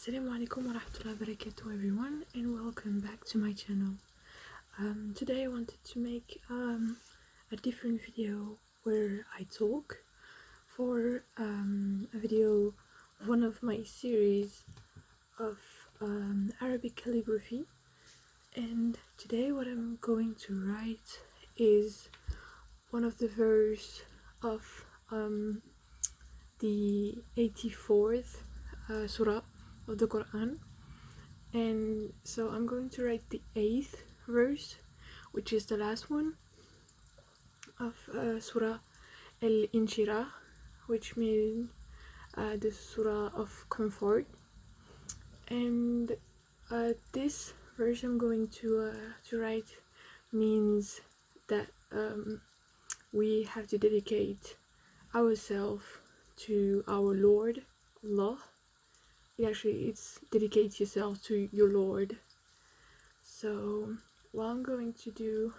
Assalamu alaikum wa rahmatullahi wa barakatuh everyone, and welcome back to my channel. Today I wanted to make a different video where I talk for a video of one of my series of Arabic calligraphy, and today what I'm going to write is one of the verse of the 84th surah of the Quran. And so I'm going to write the 8th verse, which is the last one of Surah Al-Inshirah, which means the Surah of Comfort. And this verse I'm going to write means that we have to dedicate ourselves to our Lord, Allah. It's dedicate yourself to your Lord. So what I'm going to do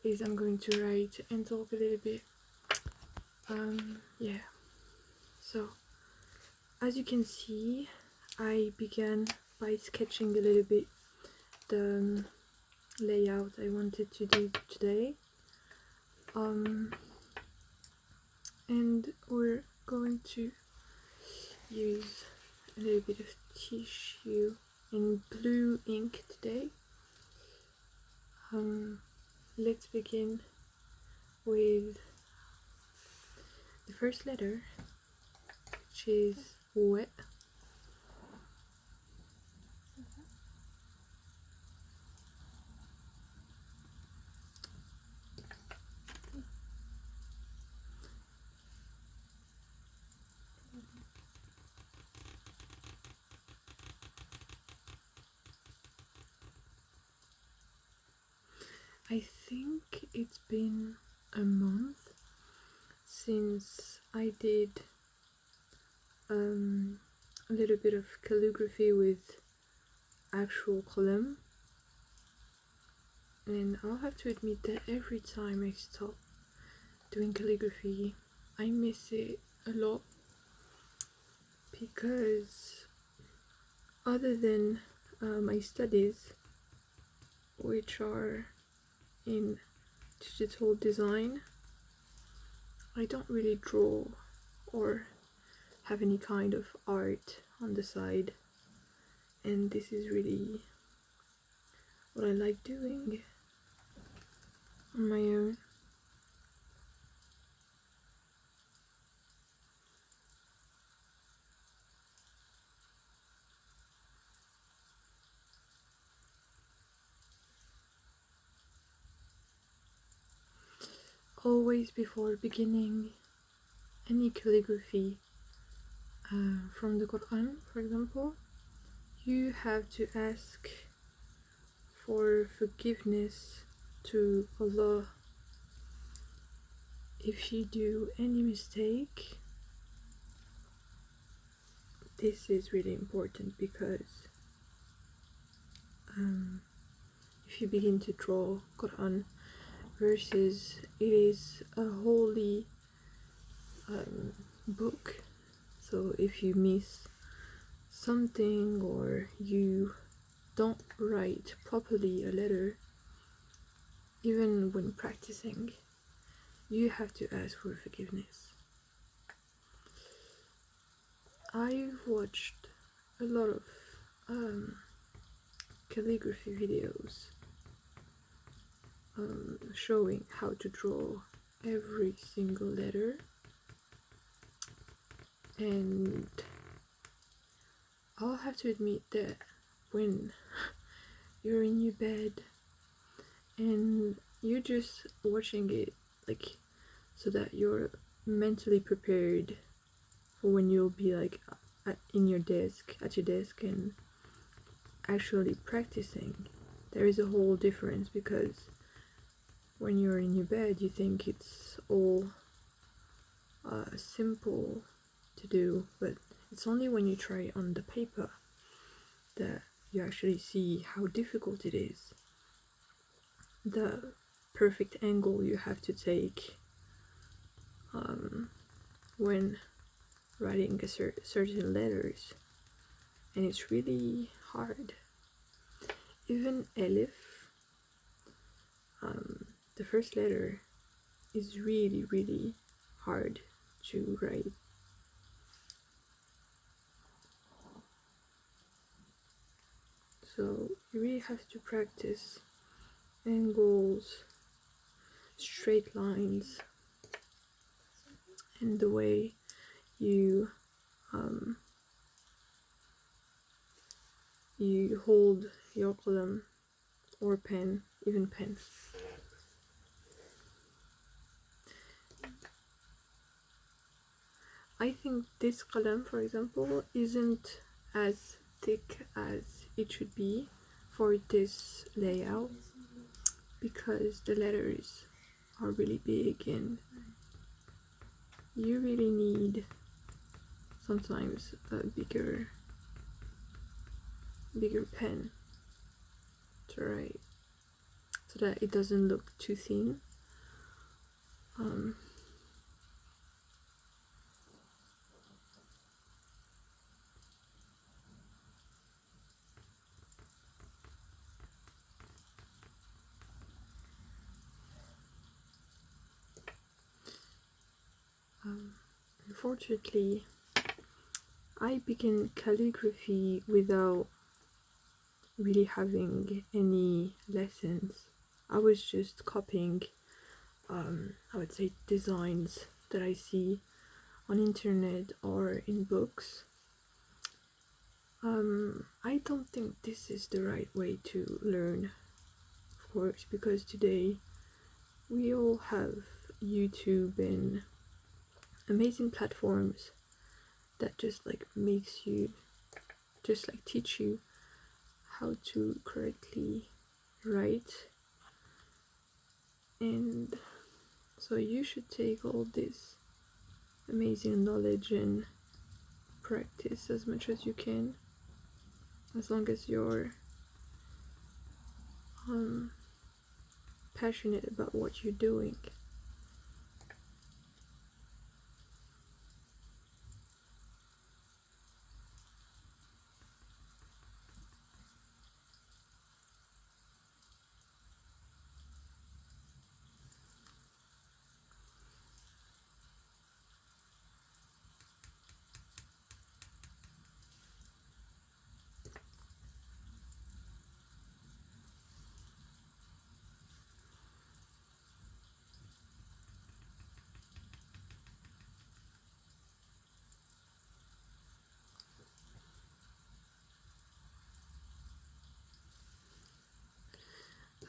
is I'm going to write and talk a little bit. So as you can see, I began by sketching a little bit the layout I wanted to do today. And we're going to use a little bit of tissue and blue ink today. Let's begin with the first letter, which is wet. I think it's been a month since I did a little bit of calligraphy with actual column, and I'll have to admit that every time I stop doing calligraphy I miss it a lot, because other than my studies, which are in digital design, I don't really draw or have any kind of art on the side, and this is really what I like doing on my own. Always before beginning any calligraphy from the Quran, for example, you have to ask for forgiveness to Allah. If you do any mistake, this is really important, because if you begin to draw Quran verses, it is a holy book. So if you miss something or you don't write properly a letter, even when practicing, you have to ask for forgiveness. I've watched a lot of calligraphy videos showing how to draw every single letter, and I'll have to admit that when you're in your bed and you're just watching it, like, so that you're mentally prepared for when you'll be like at your desk and actually practicing, there is a whole difference, because when you're in your bed you think it's all simple to do, but it's only when you try it on the paper that you actually see how difficult it is. The perfect angle you have to take when writing certain letters and it's really hard. Even Elif, the first letter, is really, really hard to write. So you really have to practice angles, straight lines, and the way you you hold your qalam or pen, even pen. I think this qalam, for example, isn't as thick as it should be for this layout because the letters are really big and you really need sometimes a bigger pen to write so that it doesn't look too thin. Unfortunately, I began calligraphy without really having any lessons. I was just copying, I would say, designs that I see on internet or in books. I don't think this is the right way to learn, of course, because today we all have YouTube and amazing platforms that just like makes you just like teach you how to correctly write, and so you should take all this amazing knowledge and practice as much as you can, as long as you're passionate about what you're doing.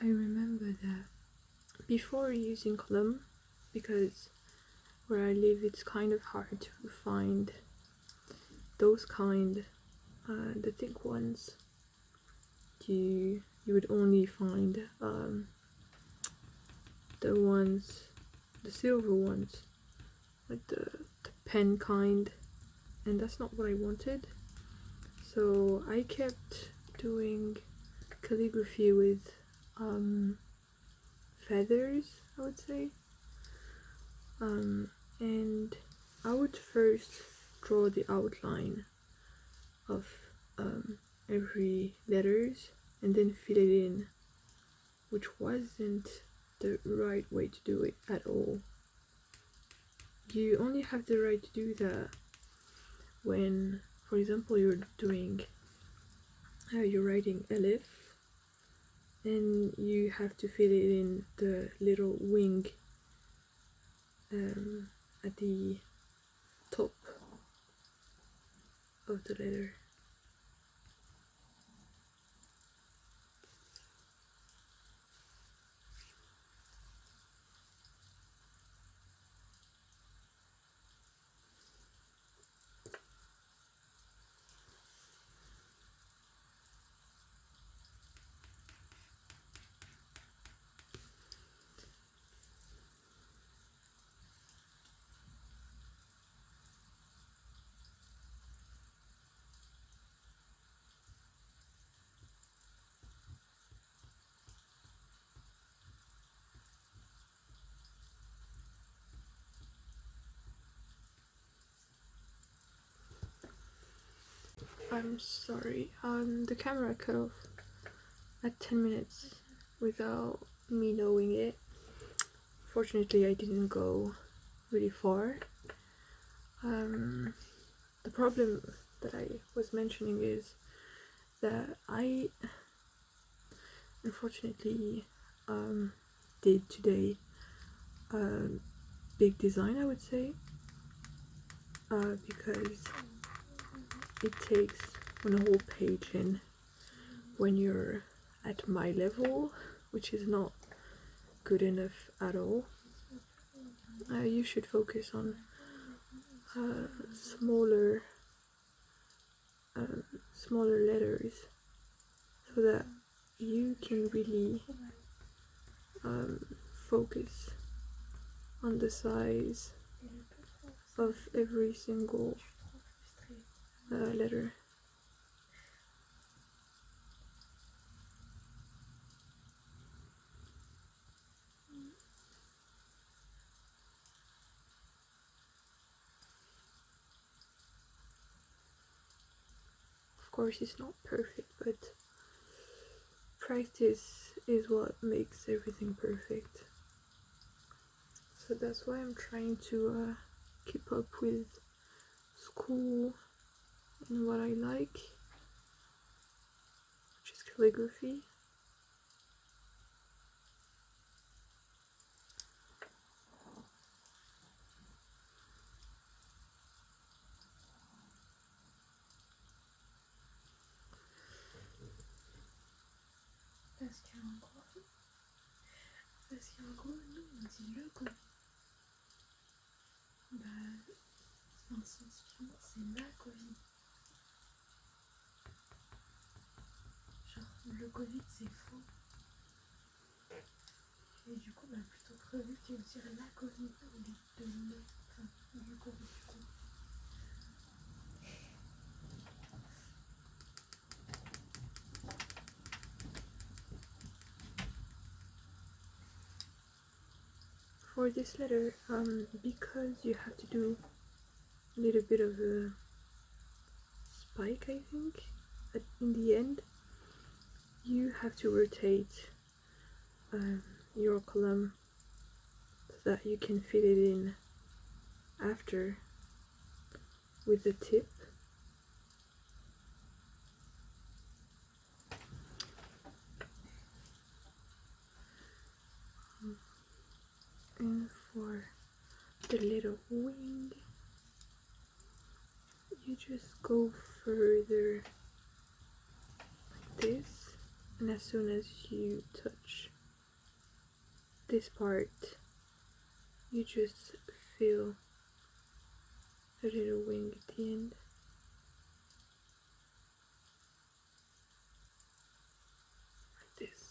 I remember that before using qalam, because where I live it's kind of hard to find those kind, the thick ones. You would only find the silver ones, like the pen kind, and that's not what I wanted. So I kept doing calligraphy with feathers, I would say, and I would first draw the outline of every letters and then fill it in, which wasn't the right way to do it at all. You only have the right to do that when, for example, you're writing Elif and you have to fill it in the little wing at the top of the letter. I'm sorry. The camera cut off at 10 minutes without me knowing it. Fortunately, I didn't go really far. The problem that I was mentioning is that I unfortunately did today a big design, I would say, because it takes on a whole page, and when you're at my level, which is not good enough at all, you should focus on smaller letters so that you can really focus on the size of every single letter. Of course, it's not perfect, but practice is what makes everything perfect. So that's why I'm trying to keep up with school and what I like, which is calligraphy. Parce qu'en gros, nous on dit le Covid. Bah, enfin, scientifiquement, c'est la Covid. Genre, le Covid c'est faux. Et du coup, bah, plutôt prévu que de dire la Covid au lieu de le. Enfin, du Covid du coup. For this letter, because you have to do a little bit of a spike, I think, in the end, you have to rotate your column so that you can fit it in after with the tip. And for the little wing, you just go further like this, and as soon as you touch this part, you just feel a little wing at the end. Like this.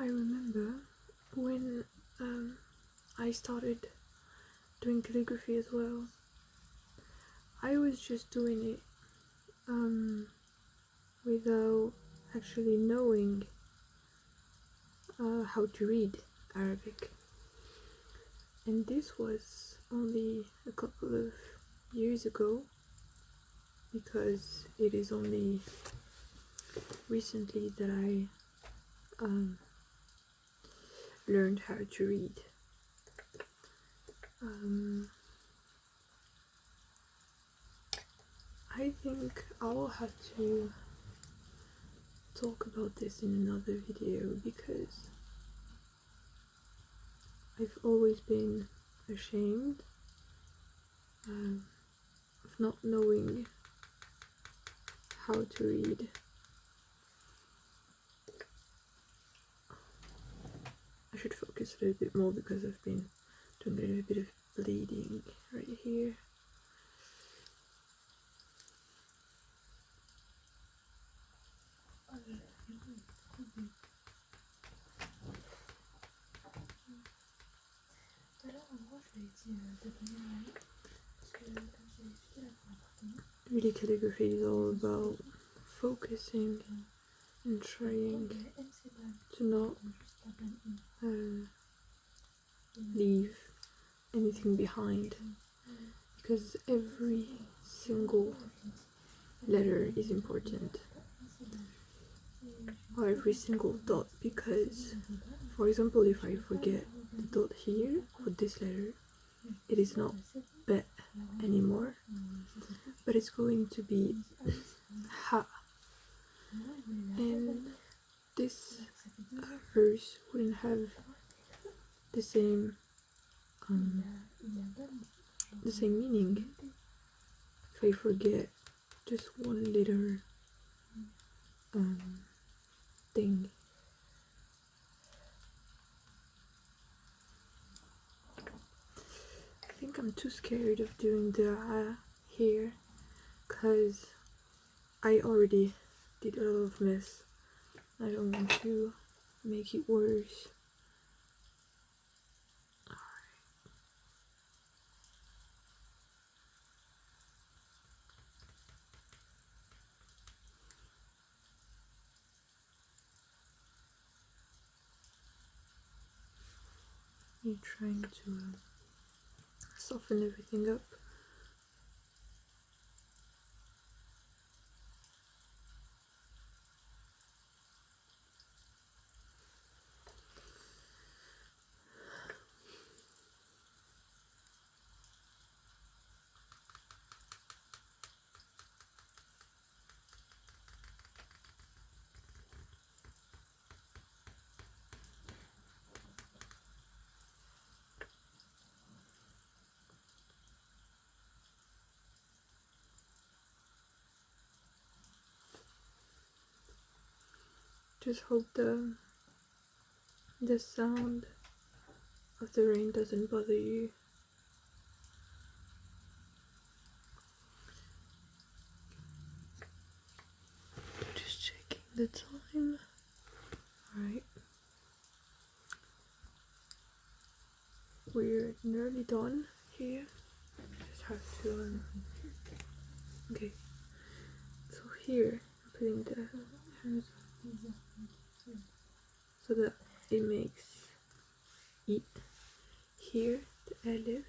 I remember when I started doing calligraphy as well, I was just doing it without actually knowing how to read Arabic. And this was only a couple of years ago, because it is only recently that I learned how to read. I think I will have to talk about this in another video, because I've always been ashamed of not knowing how to read. I should focus a little bit more because I've been doing a little bit of bleeding right here. Tout à l'heure, en gros, je lui ai dit de venir avec, parce que comme je l'ai expliqué la première partie, Really, calligraphy is all about focusing and trying to not leave anything behind, because every single letter is important, or every single dot, because for example, if I forget the dot here for this letter, it is not bet anymore, but it's going to be ha, and this verse wouldn't have the same meaning if I forget just one little thing. I think I'm too scared of doing the here, because I already did a lot of mess. I don't want to make it worse. You're trying to soften everything up. Just hope the sound of the rain doesn't bother you. Just checking the time. Alright. We're nearly done here. Just have to okay. So here I'm putting the hands so that it makes it here the alif.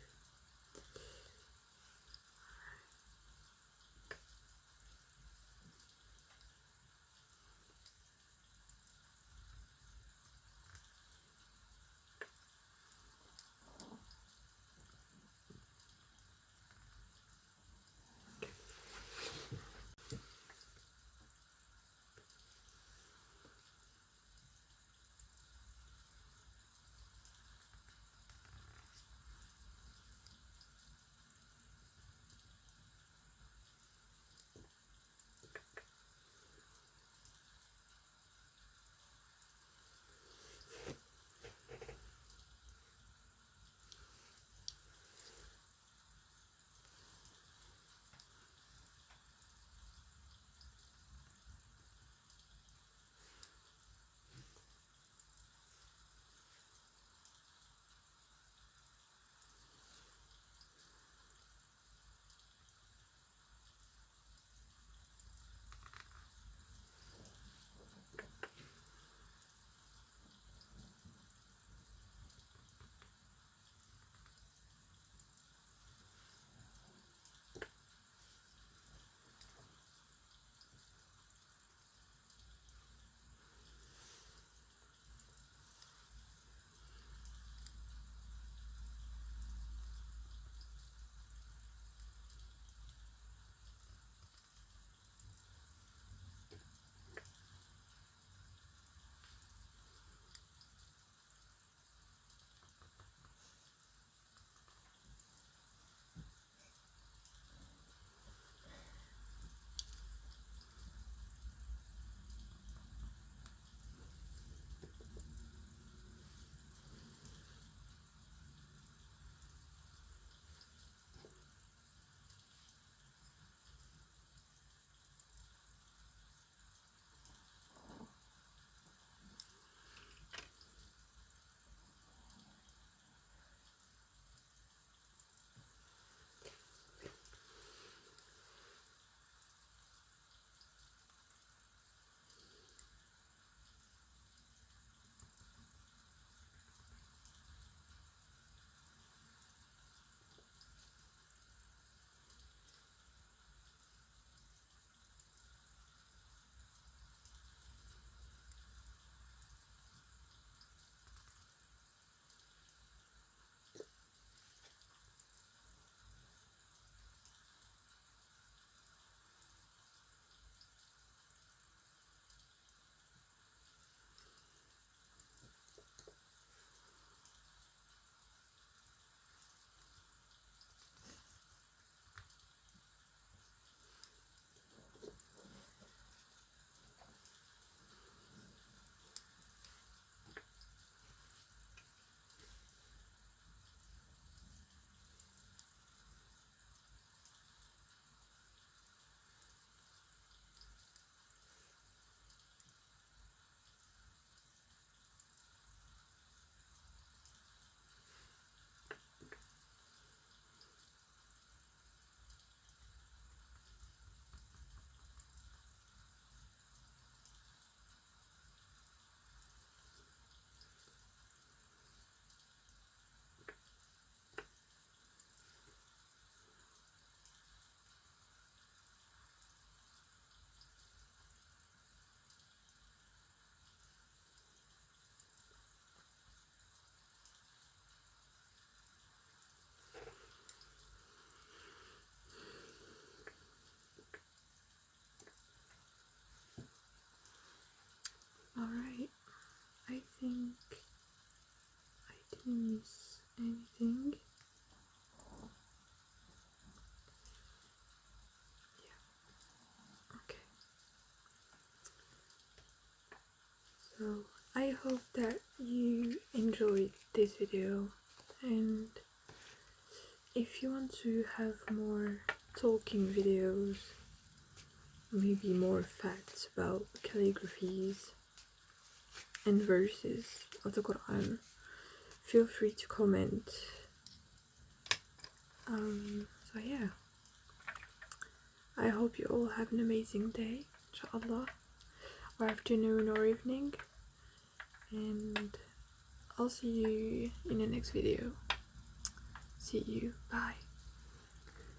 miss anything. Yeah. Okay. So I hope that you enjoyed this video, and if you want to have more talking videos, maybe more facts about calligraphies and verses of the Quran, feel free to comment. So yeah, I hope you all have an amazing day, inshallah, or afternoon or evening, and I'll see you in the next video. See you, bye.